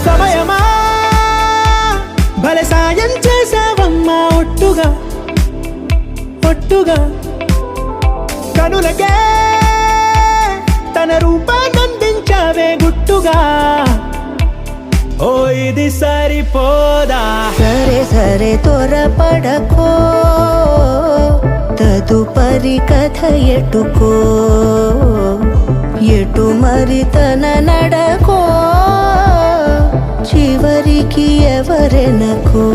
సమయమా భలే సాయం చేసావమ్మా ఒట్టుగా ఒట్టుగా కనులకే తన రూపాన్నందించావే గుట్టుగా ఓ ఇది సరిపోదా సరే సరే త్వరపడకో తదుపరి కథ ఎటుకో ఎటు మరి తన నడకో చివరికి ఎవరెనకో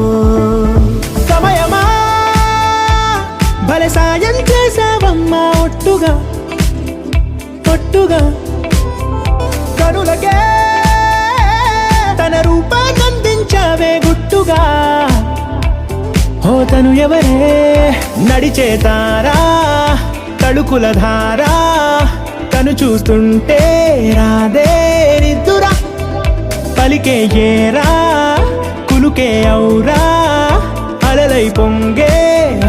సమయమా భలే సాయం చేసావమ్మా ఒట్టుగా ఒట్టుగా కనులకే తన రూపాన్నందించావే గుట్టుగా ఓ తను ఎవరే నడిచే తారా తడుకుల ధారా తను చూస్తుంటే రాదే నిద్దురా పలికే ఏరా కులుకే ఔరా అలలై పొంగే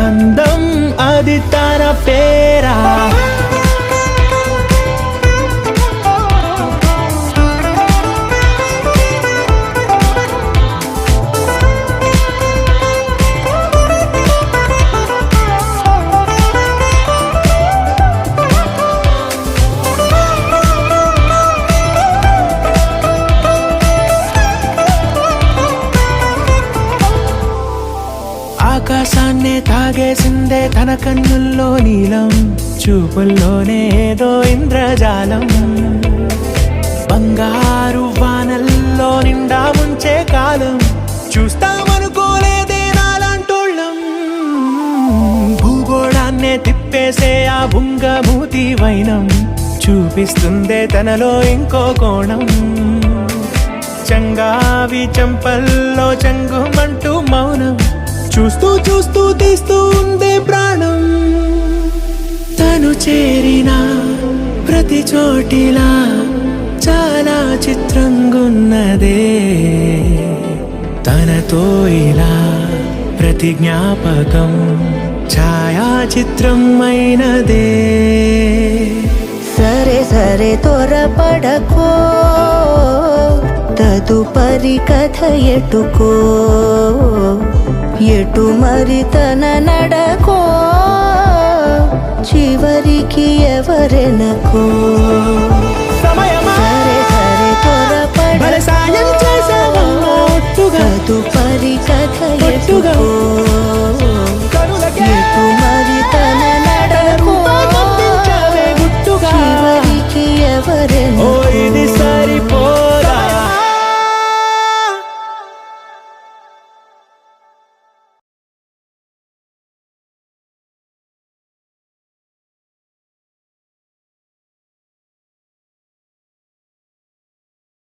అందం అది తన పేరా ఆకాశాన్నే తాగేసిందే తన కన్నుల్లో నీలం చూపుల్లోనే ఏదో ఇంద్రజాలం బంగారు వానల్లో నిండా ముంచే కాలం చూస్తామనుకోలేదే నాలాంటోళ్ళం భూగోళాన్నే తిప్పేసే ఆ బుంగమూతి వైనం చూపిస్తుందే తనలో ఇంకో కోణం చంగావి చంపల్లో చంగుమంటూ మౌనం చూస్తూ చూస్తూ తీస్తూ ఉందే ప్రాణం తను చేరిన ప్రతి చోటిలా చాలా చిత్రంగున్నదే తనతో ఇలా ప్రతి జ్ఞాపకం ఛాయాచిత్రం అయినదే సరే సరే త్వరపడకో తదుపరి కథ ఎటుకో ఎటు మరి తన నడకో చివరికి ఎవరెనకో సమయమా సరే సరే భలే సాయం చేసావమ్మా ఒట్టుగా తదుపరి కథ ఒట్టుగా ఎటుకో కనులకే ఎటు మరి తన నడకో రూపాన్నందించావే గుట్టుగా చివరికి ఎవరెనకో